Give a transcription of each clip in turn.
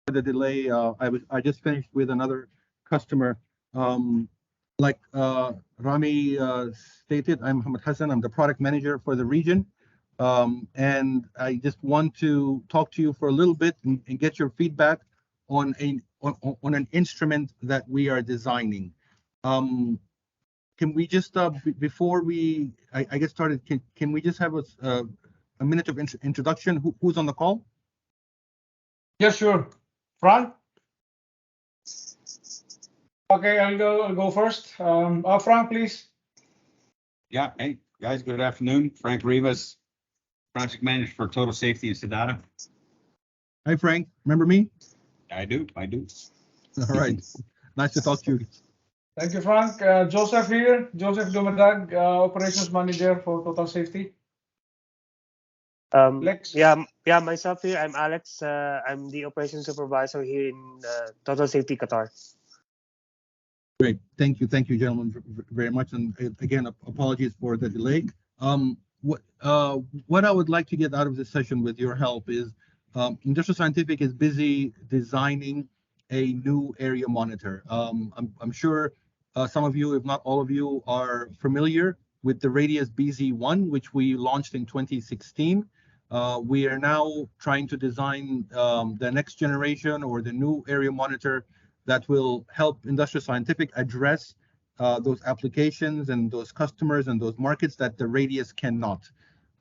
the delay. I just finished with another customer. Like Rami stated, I'm Muhammad Hassan. I'm the product manager for the region, and I just want to talk to you for a little bit and get your feedback on on an instrument that we are designing. Um, can we just before I get started, can we just have a minute of introduction? Who's on the call? Yeah, sure. Frank? Okay, I'll go first. Frank, please. Yeah, hey guys, good afternoon. Frank Rivas, project manager for Total Safety in Sedata. Hi, Frank. Remember me? I do. All right. Nice to talk to you. Thank you, Frank. Joseph here. Joseph Dumadag, operations manager for Total Safety. Lex? Yeah, myself here. I'm Alex. I'm the operations supervisor here in Total Safety Qatar. Great. Thank you, gentlemen, very much. And again, apologies for the delay. What I would like to get out of this session with your help is Industrial Scientific is busy designing a new area monitor. I'm sure some of you, if not all of you, are familiar with the Radius BZ1, which we launched in 2016. We are now trying to design the next generation or the new area monitor that will help Industrial Scientific address those applications and those customers and those markets that the Radius cannot.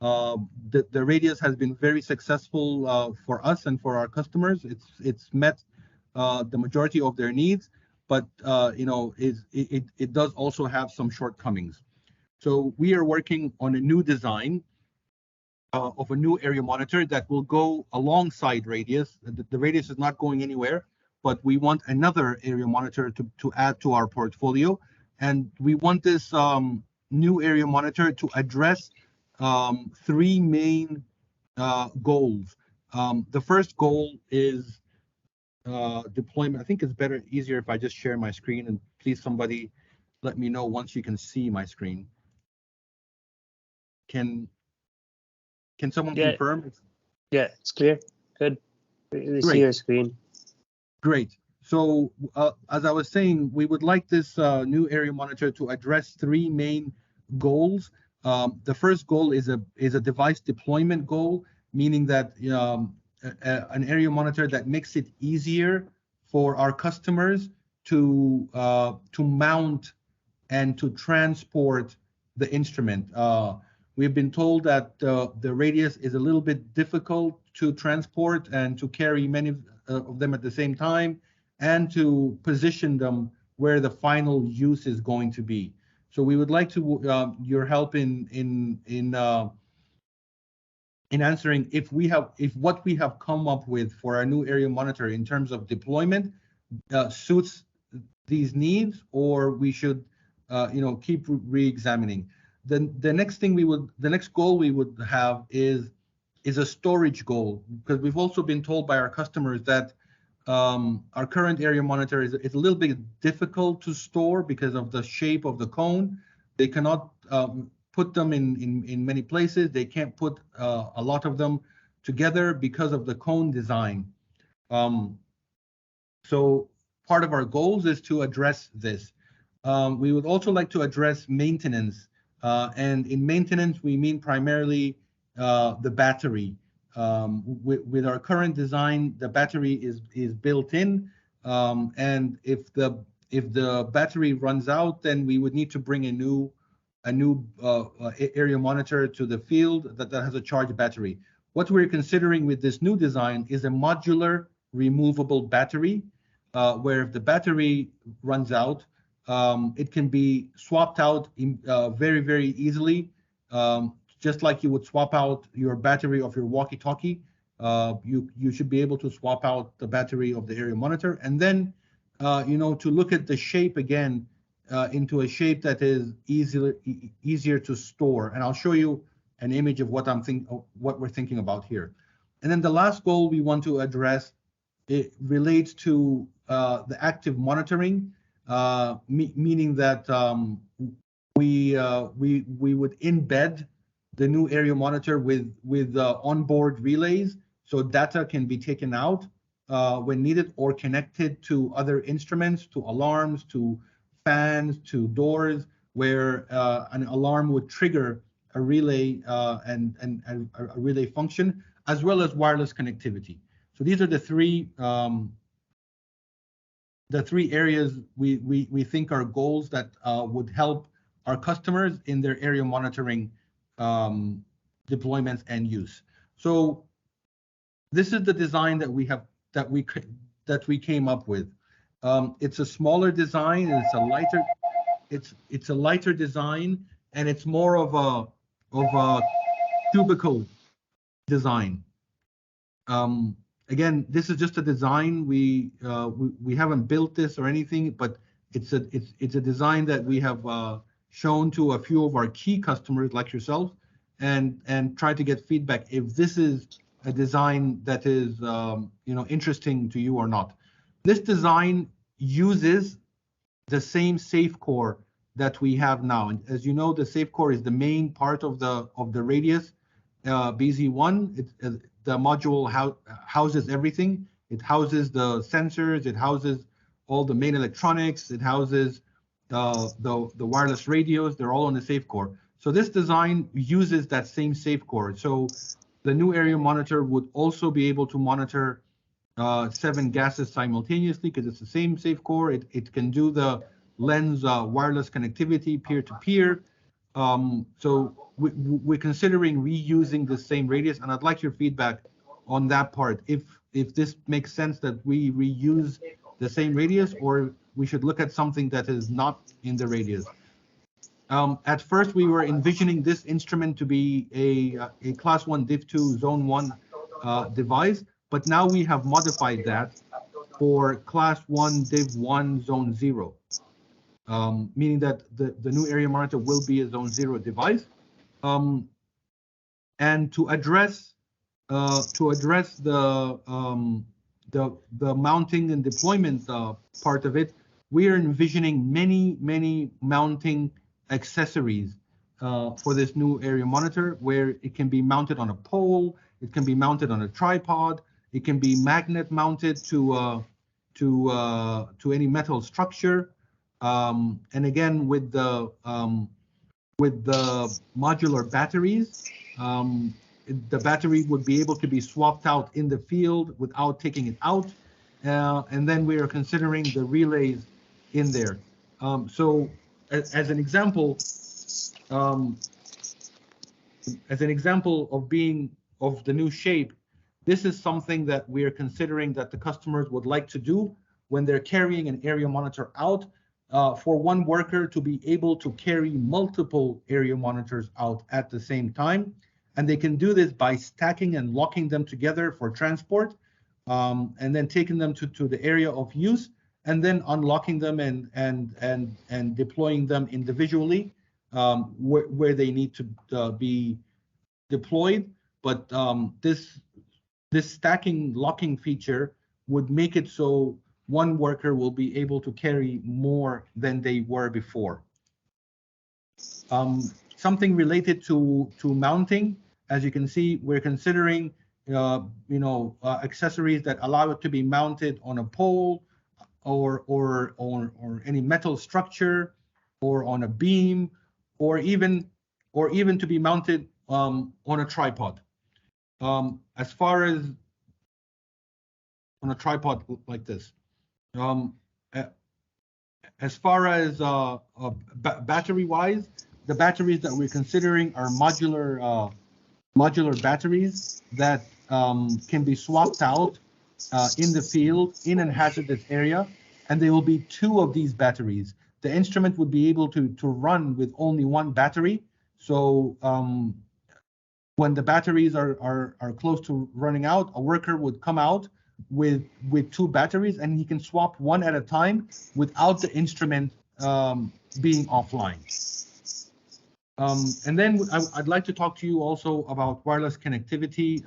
The Radius has been very successful for us and for our customers. It's met the majority of their needs, but it does also have some shortcomings. So we are working on a new design of a new area monitor that will go alongside Radius. The Radius is not going anywhere, but we want another area monitor to add to our portfolio. And we want this new area monitor to address three main goals. The first goal is deployment. I think it's easier if I just share my screen, and please somebody let me know once you can see my screen. Can someone confirm? Yeah, it's clear. Good. We see your screen. Great. So as I was saying, we would like this new area monitor to address three main goals. The first goal is a device deployment goal, meaning that an area monitor that makes it easier for our customers to mount and to transport the instrument. We've been told that the Radius is a little bit difficult to transport and to carry many of them at the same time, and to position them where the final use is going to be. So we would like to your help in answering if what we have come up with for our new area monitor in terms of deployment suits these needs, or we should keep re-examining. The next goal we would have is a storage goal, because we've also been told by our customers that our current area monitor is a little bit difficult to store because of the shape of the cone. They cannot put them in many places. They can't put a lot of them together because of the cone design. So part of our goals is to address this. We would also like to address maintenance. And in maintenance, we mean primarily the battery. With our current design, the battery is built in, and if the battery runs out, then we would need to bring a new area monitor to the field that has a charged battery. What we're considering with this new design is a modular removable battery, where if the battery runs out, it can be swapped out very, very easily. Just like you would swap out your battery of your walkie-talkie, you should be able to swap out the battery of the area monitor, and then to look at the shape again into a shape that is easier to store. And I'll show you an image of what we're thinking about here. And then the last goal we want to address, it relates to the active monitoring, meaning that we would embed the new area monitor with onboard relays, so data can be taken out when needed, or connected to other instruments, to alarms, to fans, to doors, where an alarm would trigger a relay and a relay function, as well as wireless connectivity. So these are the three areas we think are goals that would help our customers in their area monitoring deployments and use. So this is the design that we came up with. It's a smaller design. It's a lighter design, and it's more of a cubicle design. Again, this is just a design. We haven't built this or anything, but it's a design that we have shown to a few of our key customers like yourselves, and try to get feedback if this is a design that is interesting to you or not. This design uses the same safe core that we have now, and as you know, the safe core is the main part of the radius. BZ1, the module houses everything. It houses the sensors, it houses all the main electronics, it houses the wireless radios. They're all on the safe core. So this design uses that same safe core. So the new area monitor would also be able to monitor 7 gases simultaneously, because it's the same safe core. It can do the lens wireless connectivity peer-to-peer. So we're considering reusing the same radius, and I'd like your feedback on that part. If this makes sense that we reuse the same radius, or we should look at something that is not in the radius. At first, we were envisioning this instrument to be a class 1 div 2 zone 1 device, but now we have modified that for class 1 div 1 zone 0. Meaning that the new area monitor will be a zone 0 device. And to address the mounting and deployment part of it, we are envisioning many mounting accessories for this new area monitor, where it can be mounted on a pole, it can be mounted on a tripod, it can be magnet mounted to any metal structure. And again, with the modular batteries, the battery would be able to be swapped out in the field without taking it out. And then we are considering the relays in there. So as an example of the new shape, this is something that we are considering that the customers would like to do when they're carrying an area monitor out, for one worker to be able to carry multiple area monitors out at the same time. And they can do this by stacking and locking them together for transport, and then taking them to the area of use, and then unlocking them and deploying them individually where they need to be deployed. But this stacking locking feature would make it so one worker will be able to carry more than they were before. Something related to mounting, as you can see, we're considering accessories that allow it to be mounted on a pole, or any metal structure, or on a beam, or even to be mounted on a tripod. As far as on a tripod like this. As far as battery-wise, the batteries that we're considering are modular batteries that can be swapped out in the field in a hazardous area, and there will be 2 of these batteries. The instrument would be able to run with only 1 battery. So when the batteries are close to running out, a worker would come out with 2 batteries, and he can swap one at a time without the instrument being offline. And then I'd like to talk to you also about wireless connectivity,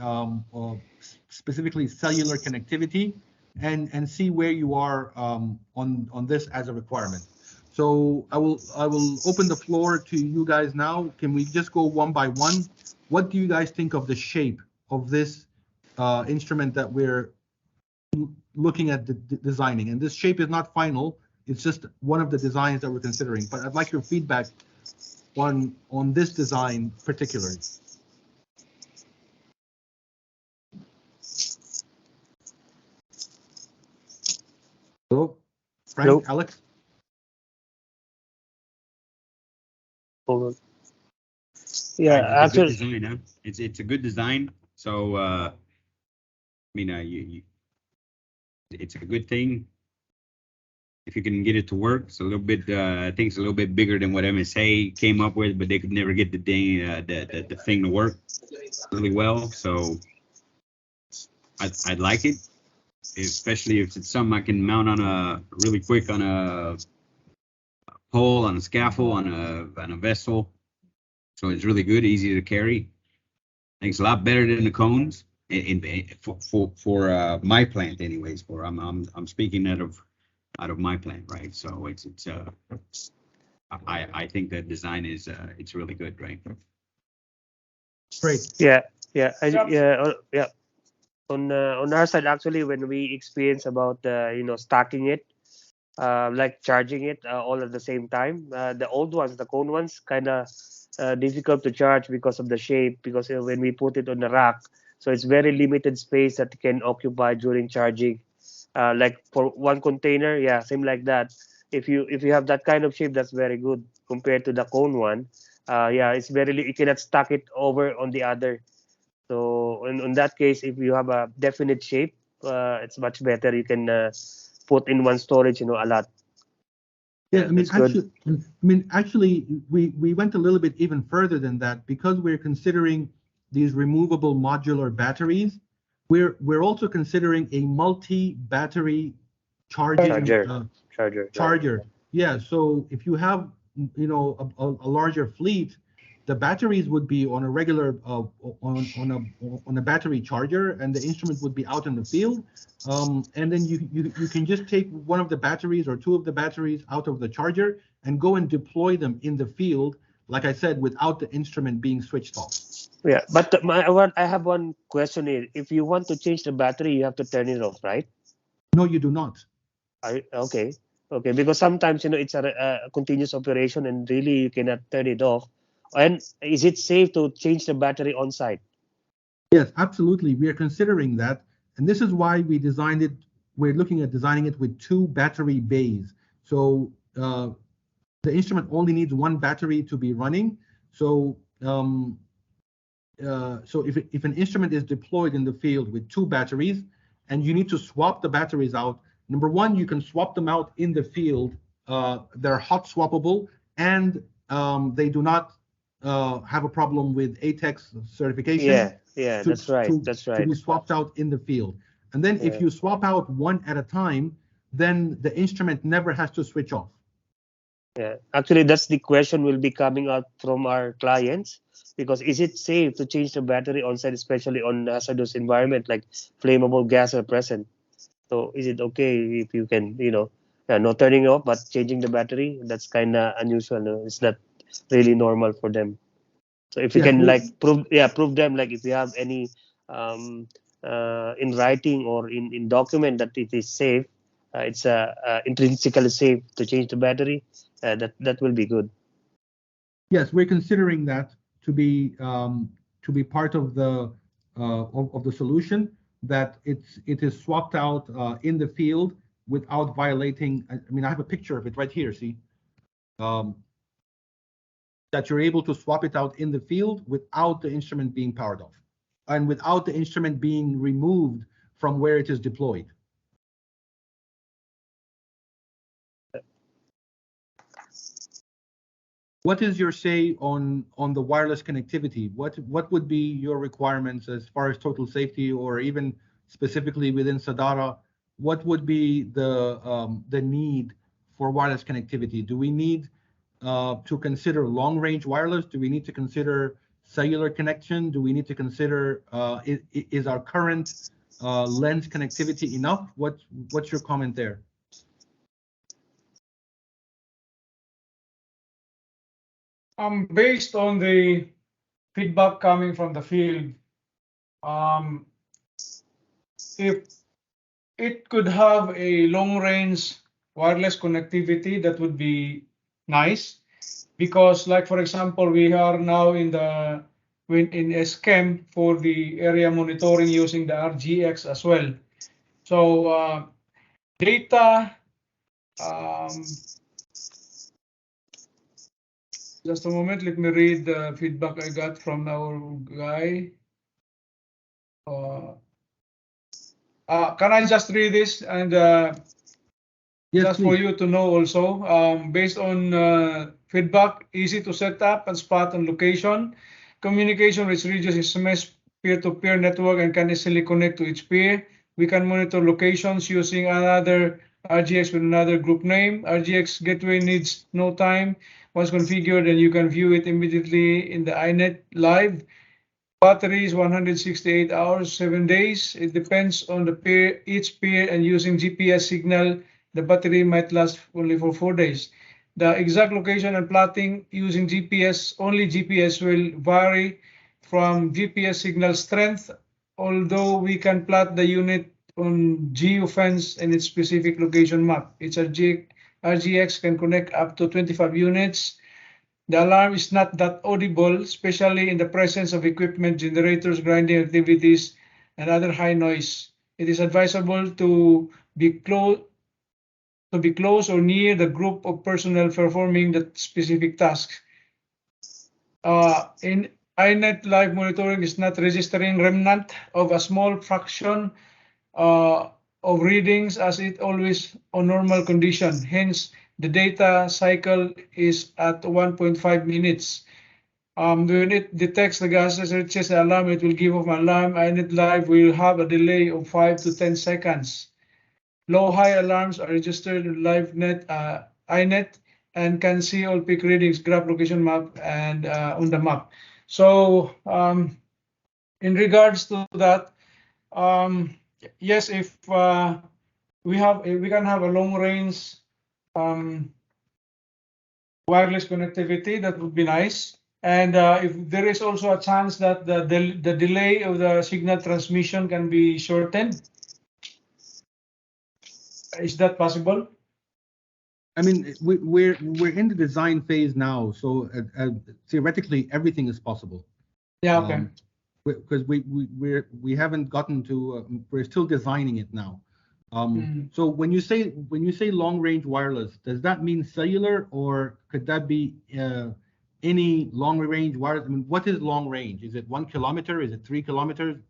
specifically cellular connectivity, and see where you are on this as a requirement. So I will open the floor to you guys now. Can we just go one by one? What do you guys think of the shape of this instrument that we're looking at the designing. And this shape is not final. It's just one of the designs that we're considering. But I'd like your feedback on this design particularly. Hello, Frank, Hello. Alex. Hold on. Yeah, It's a good actually, design, huh? It's a good design. So I mean, it's a good thing if you can get it to work. It's a little bit, I think it's a little bit bigger than what MSA came up with, but they could never get the thing, the thing to work really well. So I'd like it, especially if it's something I can mount on really quick on a pole, on a scaffold, on a vessel. So it's really good, easy to carry. I think it's a lot better than the cones for my plant, anyways. For I'm speaking out of my plant, right? So it's I think that design is it's really good, right? Great. yeah, Yep. yeah. On our side, actually, when we experience about stacking it, like charging it all at the same time, the old ones, the cone ones, kind of difficult to charge because of the shape. Because when we put it on the rack, so it's very limited space that it can occupy during charging. Like for one container, yeah, same like that. If you have that kind of shape, that's very good compared to the cone one. Yeah, it's very you cannot stack it over on the other. So in that case, if you have a definite shape, it's much better. You can put in one storage, a lot. Yeah, I mean, That's good. actually, we went a little bit even further than that because we're considering these removable modular batteries. We're also considering a multi-battery charging Charger, charger. Yeah. charger. Yeah, so if you have, a larger fleet, the batteries would be on a regular on a battery charger, and the instrument would be out in the field. And then you can just take one of the batteries or two of the batteries out of the charger and go and deploy them in the field, like I said, without the instrument being switched off. Yeah, but I have one question here. If you want to change the battery, you have to turn it off, right? No, you do not. Okay, okay, because sometimes it's a continuous operation, and really you cannot turn it off. And is it safe to change the battery on site? Yes, absolutely. We are considering that. And this is why we designed it. We're looking at designing it with two battery bays. So the instrument only needs one battery to be running. So if an instrument is deployed in the field with two batteries and you need to swap the batteries out, number one, you can swap them out in the field. They're hot swappable, and they do not have a problem with ATEX certification Yeah, to, that's right. to, That's to right. be swapped out in the field. And then if Yeah. you swap out one at a time, then the instrument never has to switch off. Yeah, actually, that's the question will be coming out from our clients, because is it safe to change the battery on site, especially on hazardous environment like flammable gas are present? So is it okay if you can, not turning off but changing the battery? That's kind of unusual. No? It's not really normal for them. So if you Yes, can like prove them, like if you have any um, in writing or in document that it is safe, it's intrinsically safe to change the battery. That will be good. yes, we're considering that to be part of the of the solution. That it is swapped out in the field without violating. I mean, I have a picture of it right here. See, um, that you're able to swap it out in the field without the instrument being powered off and without the instrument being removed from where it is deployed. What is your say on the wireless connectivity? What would be your requirements as far as total safety, or even specifically within Sadara? What would be the need for wireless connectivity? Do we need to consider long range wireless? Do we need to consider cellular connection? Do we need to consider is our current lens connectivity enough? What's your comment there? Based on the feedback coming from the field, if it could have a long-range wireless connectivity that would be nice, because, like for example, we are now in a scheme for the area monitoring using the RGX as well. So data. Just a moment, let me read the feedback I got from our guy. Can I just read this and Yes, just for please. you to know also, based on feedback, easy to set up and spot on location. Communication which reduces SMS peer-to-peer network and can easily connect to each peer. We can monitor locations using another RGX with another group name. RGX gateway needs no time. Once configured, and you can view it immediately in the iNet Live. Battery is 168 hours, 7 days. It depends on the pair, each pair, and using GPS signal, the battery might last only for 4 days. The exact location and plotting using GPS, only GPS will vary from GPS signal strength, although we can plot the unit on geofence and its specific location map. Its RGX can connect up to 25 units. The alarm is not that audible, especially in the presence of equipment, generators, grinding activities, and other high noise. It is advisable to be close or near the group of personnel performing the specific task. In iNet live monitoring is not registering remnant of a small fraction of readings as it always on normal condition. Hence, the data cycle is at 1.5 minutes. When it detects the gas searches the alarm, it will give off an alarm. iNet Live will have a delay of 5 to 10 seconds. Low-high alarms are registered in LiveNet, iNet, and can see all peak readings, graph location map, and on the map. So in regards to that, yes, if we can have a long-range wireless connectivity, that would be nice. And if there is also a chance that the delay of the signal transmission can be shortened, is that possible? I mean, we're in the design phase now, so theoretically everything is possible. Yeah. Okay. Because we haven't gotten to we're still designing it now. So when you say long range wireless, does that mean cellular, or could that be any long range wireless? I mean, what is long range? Is it 1 kilometer? Is it 3 kilometers?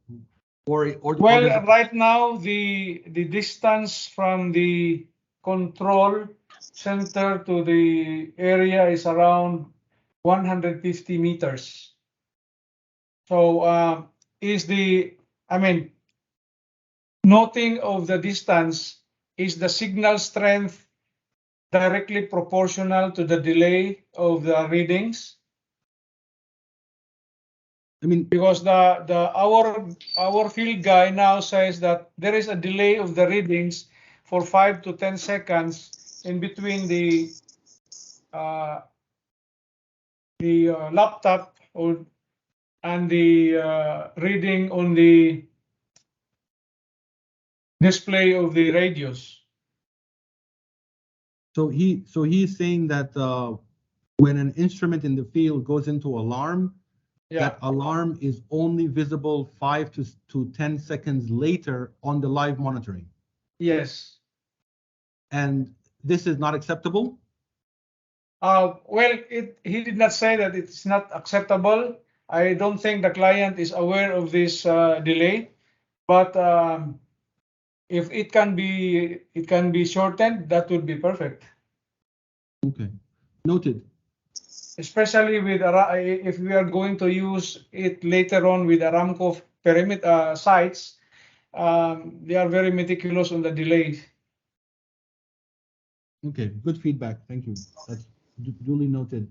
Or Well, right now the distance from the control center to the area is around 150 meters. So noting of the distance, is the signal strength directly proportional to the delay of the readings? I mean, because our field guy now says that there is a delay of the readings for 5 to 10 seconds in between the laptop and the reading on the display of the radios. So he's saying that when an instrument in the field goes into alarm, that alarm is only visible 5 to 10 seconds later on the live monitoring. Yes. And this is not acceptable? Well, he did not say that it's not acceptable. I don't think the client is aware of this delay, but if it can be shortened, that would be perfect. Okay, noted. Especially with if we are going to use it later on with Aramco perimeter sites, they are very meticulous on the delays. Okay, good feedback. Thank you. That's duly noted.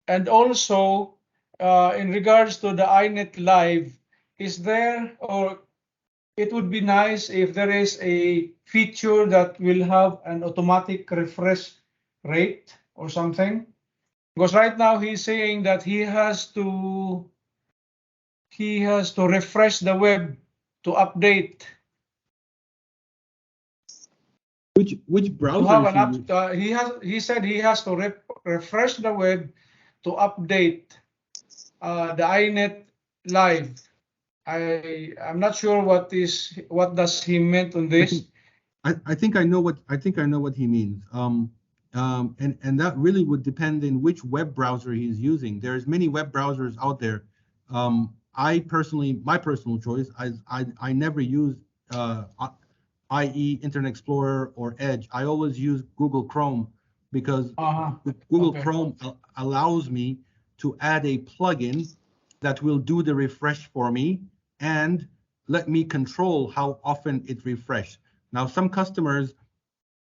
And also in regards to the iNet Live, is there, or it would be nice if there is a feature that will have an automatic refresh rate or something, because right now he's saying that he has to refresh the web to update. Which To browser have is an he app, using? he said he has to refresh the web to update the iNet Live. I'm not sure what does he meant on I this. think I think I know what he means. And that really would depend in which web browser he's using. There's many web browsers out there. I personally, my personal choice, I never use IE Internet Explorer or Edge. I always use Google Chrome because Google Okay. Chrome allows me to add a plugin that will do the refresh for me and let me control how often it refreshes. Now, some customers,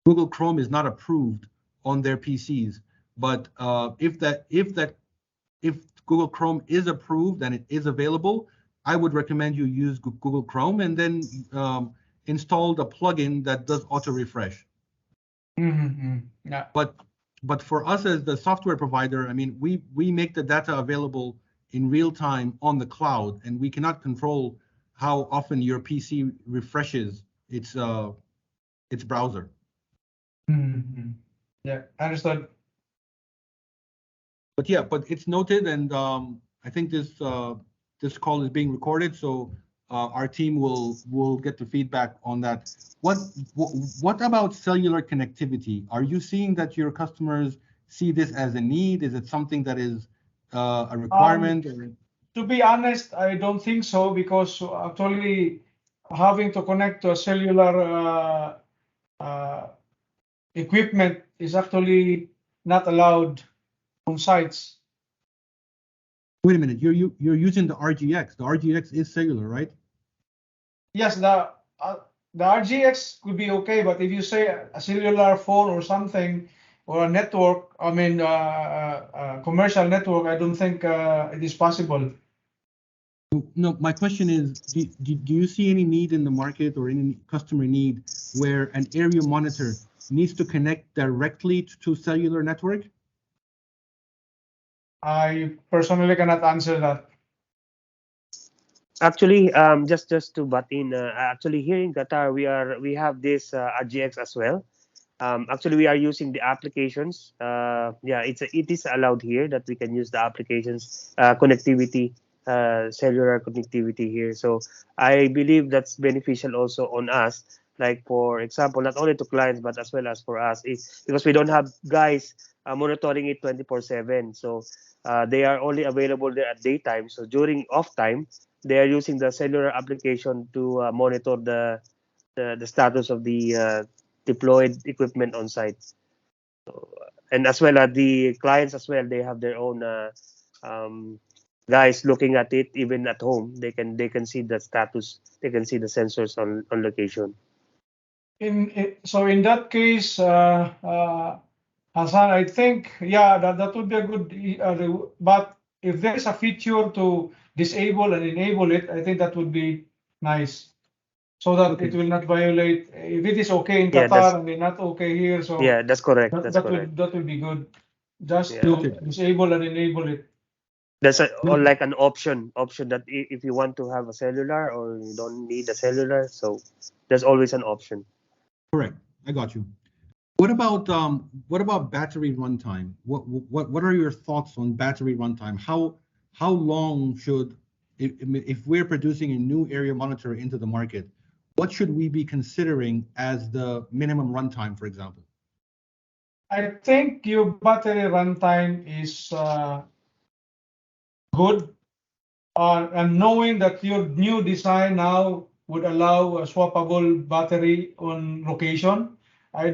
Google Chrome is not approved on their PCs, but if Google Chrome is approved and it is available, I would recommend you use Google Chrome and then install the plugin that does auto refresh. Yeah. But for us as the software provider, I mean, we make the data available in real time on the cloud, and we cannot control how often your PC refreshes its browser. Yeah, understood. But yeah, but it's noted, and I think this call is being recorded, so our team will get the feedback on that. What about cellular connectivity? Are you seeing that your customers see this as a need? Is it something that is a requirement? To be honest, I don't think so, because actually having to connect to a cellular equipment is actually not allowed on sites. Wait a minute, you're using the RGX. The RGX is cellular, right? Yes, the RGX could be okay, but if you say a cellular phone or something, or a network, I mean, commercial network, I don't think it is possible. No, my question is, do you see any need in the market or any customer need where an area monitor needs to connect directly to cellular network? I personally cannot answer that. Actually, just to butt in, actually here in Qatar we have this RGX as well. Actually, we are using the applications. Yeah, it is allowed here that we can use the applications connectivity, cellular connectivity here. So I believe that's beneficial also on us. Like for example, not only to clients but as well as for us, because we don't have guys monitoring it 24/7. So they are only available there at daytime. So during off time, they are using the cellular application to monitor the status of the deployed equipment on site. So, and as well as the clients as well, they have their own um, guys looking at it even at home. They can see the status. They can see the sensors on location. So in that case, Hassan, I think, yeah, that would be a good. But if there is a feature to disable and enable it, I think that would be nice, so that Okay. it will not violate. If it is okay in Yeah, Qatar and not okay here, so yeah, that's correct. That's that correct. would be good. Just Yeah. Okay. disable and enable it. That's or Noted. like an option that if you want to have a cellular or you don't need a cellular, so there's always an option. Correct. I got you. What about battery runtime? What are your thoughts on battery runtime? How long should, if we're producing a new area monitor into the market, what should we be considering as the minimum runtime, for example? I think your battery runtime is good. And knowing that your new design now would allow a swappable battery on location, I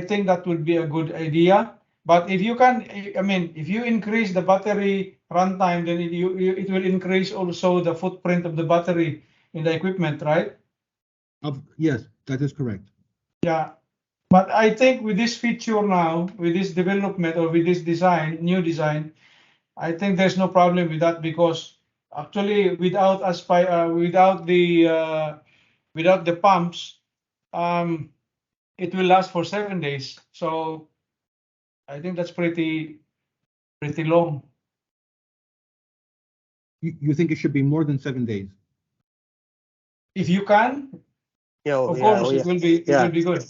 think that would be a good idea. But if you can, I mean, if you increase the battery runtime, then it will increase also the footprint of the battery in the equipment, right? Yes, that is correct. Yeah. But I think with this feature now, with this development or with this design, new design, I think there's no problem with that, because actually without the pumps, it will last for 7 days. So I think that's pretty long. You think it should be more than 7 days? if you can, Yeah, of course, it will be good.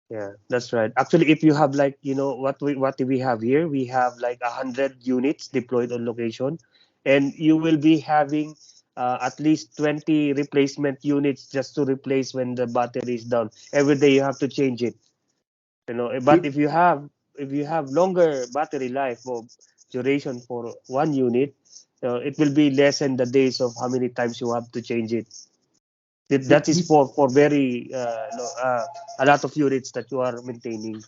Yeah, that's right. Actually, if you have like, what do we have here? We have like 100 units deployed on location, and you will be having at least 20 replacement units just to replace when the battery is down. Every day you have to change it. But if you have longer battery life or duration for one unit, it will be less than the days of how many times you have to change it. That is for very a lot of units that you are maintaining.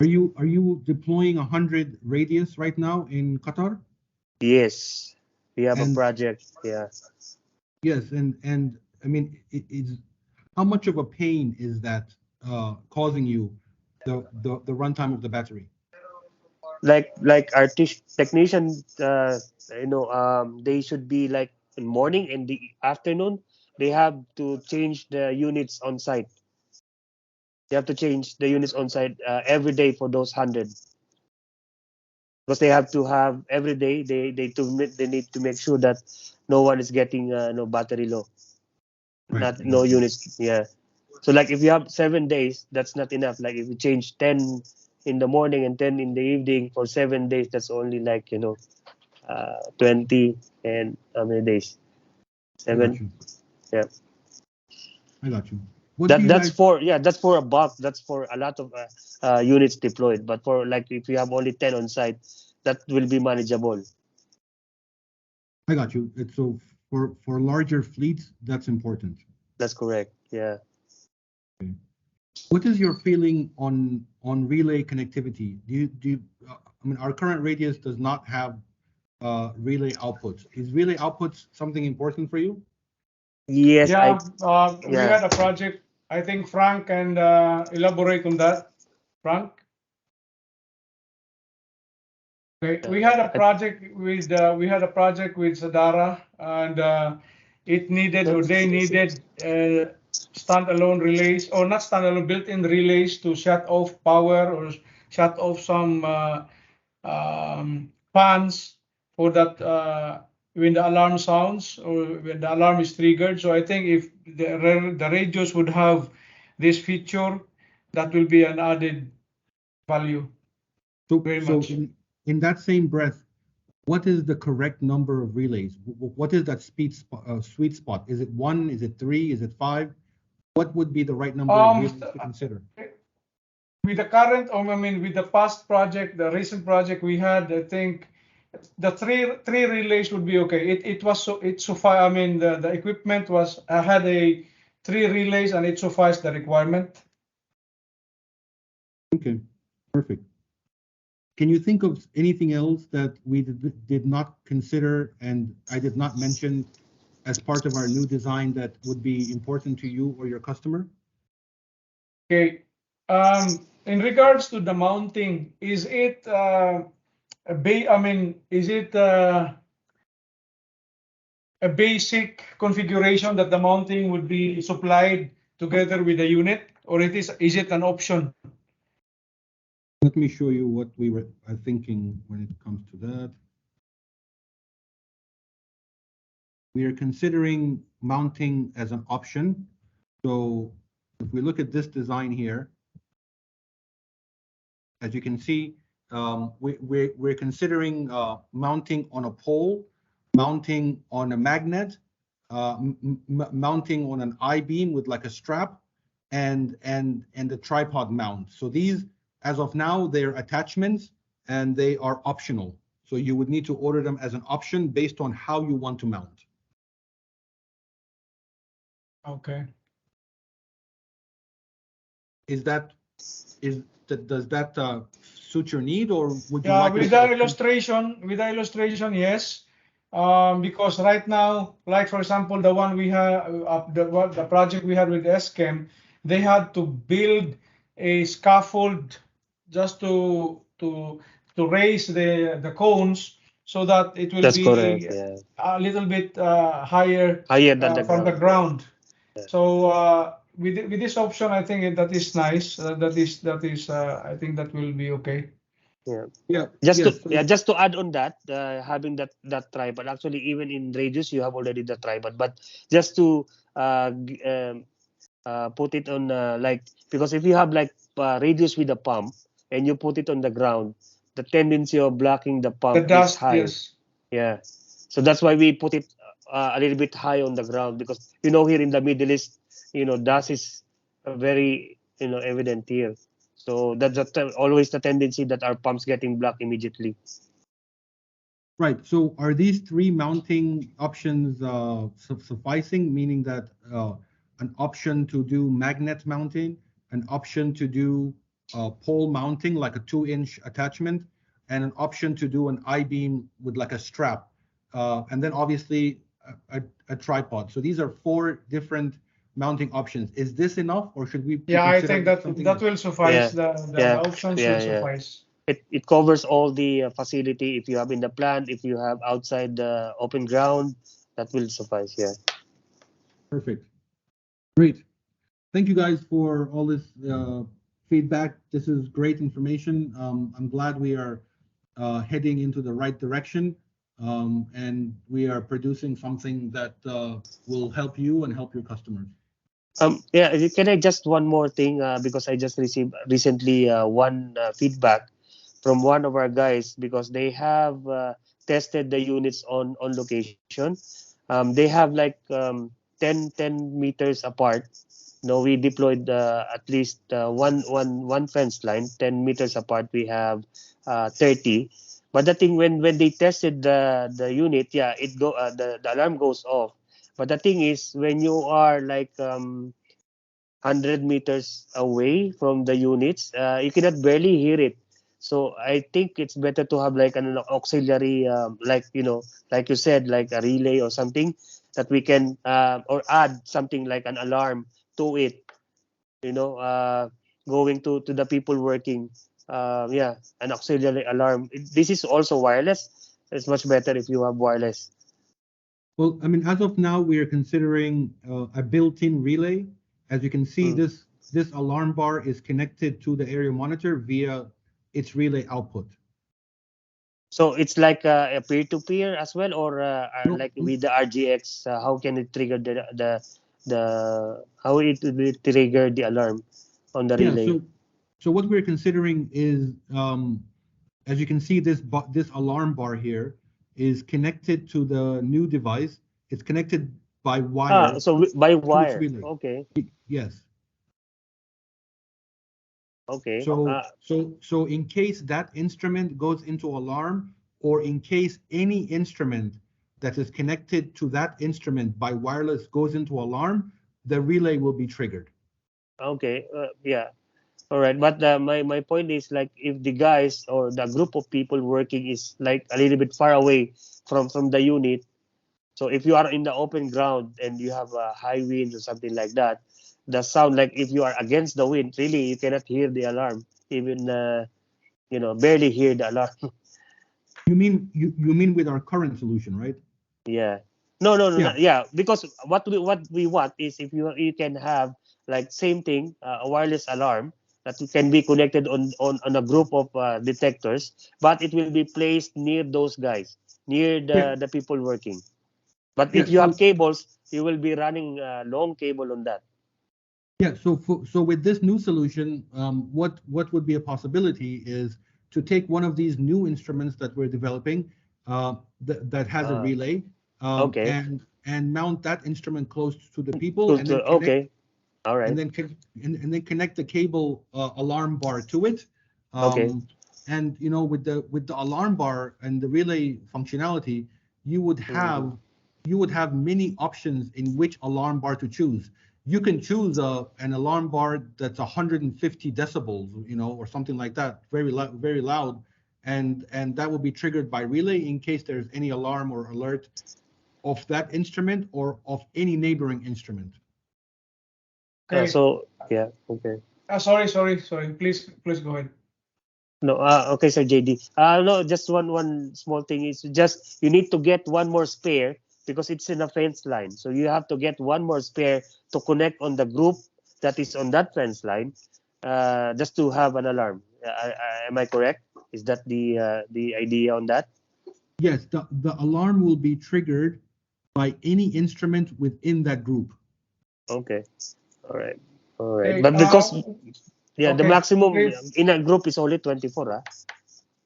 Are you deploying 100 radius right now in Qatar? Yes, we have a And project. Yeah, yes, and I mean, is how much of a pain is that causing you the runtime of the battery? like our technician, they should be like in morning and the afternoon. They have to change the units on site. They have to change the units on site every day for those 100, because they have to have every day. They need to make sure that no one is getting no battery low, Right, not I no got you. units. Yeah. So like if you have 7 days, that's not enough. Like if you change 10 in the morning and 10 in the evening for 7 days, that's only like 20 and how many days? I got Seven. you. Yeah. I got you. What do That you that's guys? for yeah that's for a bulk. That's for a lot of units deployed. But for like if you have only 10 on site, that will be manageable. I got you. It's so for larger fleets, that's important. That's correct. Yeah. Okay. What is your feeling on relay connectivity? I mean, our current radius does not have relay outputs. Is relay outputs something important for you? Yes, Yeah, we yeah. had a project. I think Frank can elaborate on that. Frank, okay. We had a I, project with Sadara, and it needed or they needed standalone relays, or not standalone, built-in relays to shut off power or shut off some fans for that when the alarm sounds or when the alarm is triggered. So I think if the radios would have this feature, that will be an added value So very so much. in that same breath, what is the correct number of relays? What is that sweet spot? Is it one? Is it three? Is it five? What would be the right number of Um, relays to consider? with the current, or I mean, with the past project, the recent project we had, I think the three relays would be okay. It was so it suffice. I mean, the equipment was I had a three relays and it sufficed the requirement. Okay, perfect. Can you think of anything else that we did not consider and I did not mention as part of our new design that would be important to you or your customer? Okay. In regards to the mounting, is it I mean, is it a basic configuration that the mounting would be supplied together with the unit, or is it an option? Let me show you what we were thinking when it comes to that. We are considering mounting as an option. So if we look at this design here, as you can see, we're considering mounting on a pole, mounting on a magnet, mounting on an I-beam with like a strap, and a tripod mount. So these, as of now, they're attachments and they are optional. So you would need to order them as an option based on how you want to mount. Okay. Is that does that suit your need, or would you Yeah, like us to? with the illustration, yes. Because right now, like for example, the one we have, the project we had with SChem, they had to build a scaffold just to raise the cones so that it will That's correct. be Yeah. a little bit higher Higher than the from the ground. ground. Yeah. So with this option, I think that is nice. That is I think that will be okay. Just to add on that, having that tripod, actually even in radius you have already the tripod, but just to put it on like, because if you have like radius with a pump and you put it on the ground, the tendency of blocking the The pump is dust, high. yes. Yeah, so that's why we put it a little bit high on the ground, because here in the Middle East, dust is very evident here. So that's always the tendency that our pumps getting blocked immediately. Right. So are these three mounting options sufficing, meaning that an option to do magnet mounting, an option to do pole mounting, like a 2-inch attachment, and an option to do an I-beam with like a strap, and then obviously a tripod. So these are 4 different mounting options. Is this enough, or should we I consider think that something that else? will suffice. Yeah. The options will suffice. It covers all the facility. If you have in the plant, if you have outside the open ground, that will suffice. Yeah. Perfect. Great. Thank you guys for all this feedback. This is great information. I'm glad we are heading into the right direction, and we are producing something that will help you and help your customers. Can I just one more thing, because I just received recently one feedback from one of our guys, because they have tested the units on location. They have like 10 meters apart. No, we deployed at least one fence line 10 meters apart. We have 30. But the thing, when they tested the unit, the alarm goes off. But the thing is, when you are like 100 meters away from the units, you cannot barely hear it. So I think it's better to have like an auxiliary, like you said, like a relay or something that we can or add something like an alarm to it. Going to the people working. An auxiliary alarm. This is also wireless. It's much better if you have wireless. Well, I mean, as of now, we are considering a built-in relay. As you can see, this alarm bar is connected to the area monitor via its relay output. So it's like a peer-to-peer as well, or No, like with the RGX, how can it trigger how it will trigger the alarm on the yeah, relay? so what we're considering is, as you can see, this alarm bar here is connected to the new device. It's connected by wire So by to its wire. relay. Okay. Yes. Okay. So in case that instrument goes into alarm, or in case any instrument that is connected to that instrument by wireless goes into alarm, the relay will be triggered. Okay. Yeah. All right. But my point is, like, if the guys or the group of people working is like a little bit far away from the unit. So if you are in the open ground and you have a high wind or something like that, the sound, like if you are against the wind, really you cannot hear the alarm, even barely hear the alarm. You mean with our current solution, right? Yeah. No, no, no, Yeah. no. Yeah, because what we want is, if you can have like same thing, a wireless alarm that can be connected on a group of detectors, but it will be placed near those guys, near Yeah. the people working. But Yeah. if you have cables, you will be running a long cable on that. Yeah. So with this new solution, what would be a possibility is to take one of these new instruments that we're developing, that has a relay, Okay. and mount that instrument close to the people, and then connect, Okay. All right. and then connect the cable alarm bar to it. Okay. And with the alarm bar and the relay functionality, you would have many options in which alarm bar to choose. You can choose an alarm bar that's 150 decibels, or something like that, very loud, and that will be triggered by relay in case there's any alarm or alert of that instrument or of any neighboring instrument. Okay. Okay. Sorry. Please go ahead. No, okay, Sir JD. No, just one small thing is, just you need to get one more spare, because it's in a fence line. So you have to get one more spare to connect on the group that is on that fence line, just to have an alarm. Am I correct? Is that the idea on that? Yes, the alarm will be triggered by any instrument within that group. Okay. All right. All right. Okay, But because the okay, maximum okay. in a group is only 24,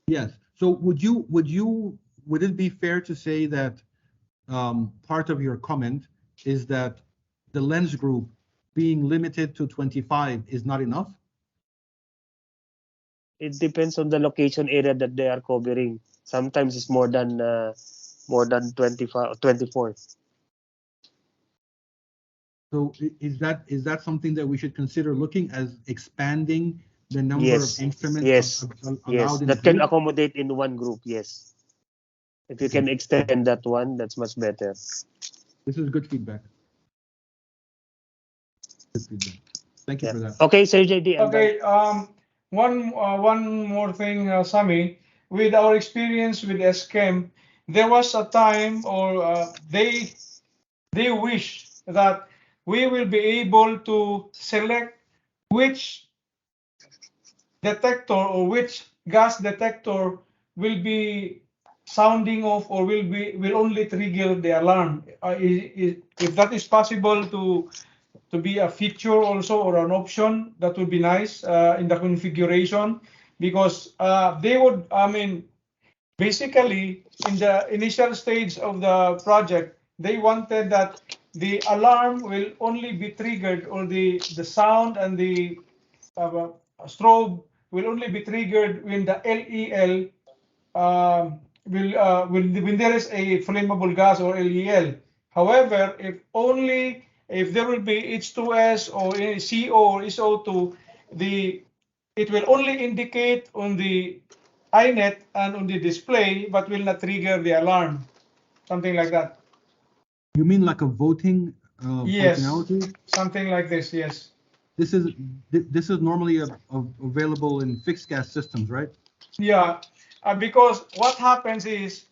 Yes. So would it be fair to say that part of your comment is that the lens group being limited to 25 is not enough? It depends on the location area that they are covering. Sometimes it's more than 25 24. So is that something that we should consider looking as expanding the number Yes. of instruments Yes. allowed Yes. in That the can group? accommodate in one group. Yes. If you can extend that one, that's much better. This is good feedback. Good feedback. Thank you Yeah. for that. Okay, Sir JD, I'm done. Okay, one more thing, Sami. With our experience with SChem, there was a time, or they wish that we will be able to select which detector or which gas detector will be sounding off or will only trigger the alarm. If that is possible to be a feature also or an option, that would be nice in the configuration, because they would, I mean, basically in the initial stage of the project, they wanted that the alarm will only be triggered, or the sound and the uh, strobe will only be triggered when the LEL when there is a flammable gas, or LEL. However, if there will be H2S or CO or SO2, it will only indicate on the iNet and on the display, but will not trigger the alarm, something like that. You mean like a voting Yes, functionality? something like this. Yes. This is normally available in fixed gas systems, right? Yeah, because what happens is,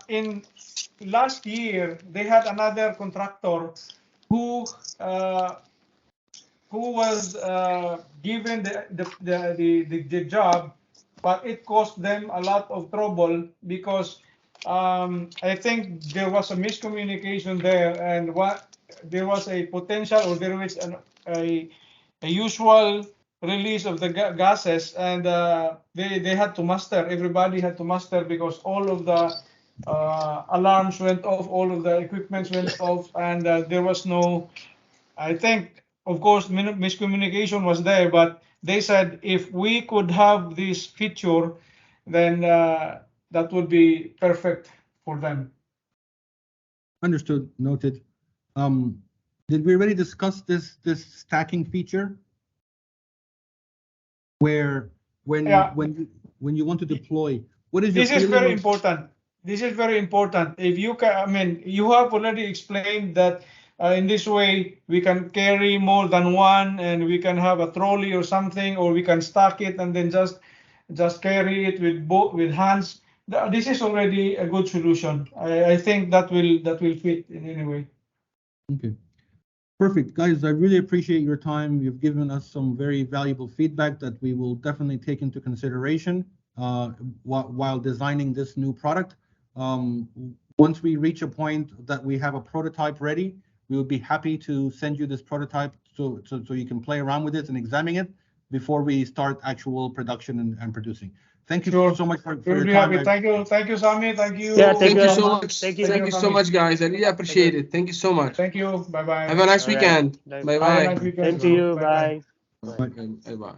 in last year they had another contractor who uh, was given the job, but it cost them a lot of trouble, because I think there was a miscommunication there, and there was a potential, or there was a usual release of the gases, and they had to muster. Everybody had to muster, because all of the alarms went off, all of the equipments went off, and there was no. I think, of course, miscommunication was there, but they said if we could have this feature, then that would be perfect for them. Understood. Noted. Did we already discuss this stacking feature, where Yeah. when you want to deploy, what is your This is feeling very of? important. This is very important. If you can, I mean, you have already explained that in this way we can carry more than one, and we can have a trolley or something, or we can stack it and then just carry it with hands. This is already a good solution. I think that will fit in any way. Okay. Perfect, guys. I really appreciate your time. You've given us some very valuable feedback that we will definitely take into consideration while designing this new product. Once we reach a point that we have a prototype ready, we would be happy to send you this prototype so you can play around with it and examine it before we start actual production and producing. Thank you Sure. so much for We'll your be time. happy. Thank you, Sami. Thank you. Yeah, Thank you so Sami. much. Thank you. Thank you so Sami. much, guys. I really appreciate it. Thank you so much. Thank you. Bye bye. Have a nice All right. weekend. Bye. Bye Have a bye. nice weekend. Same to you. Bye bye. Bye. Bye. Bye bye.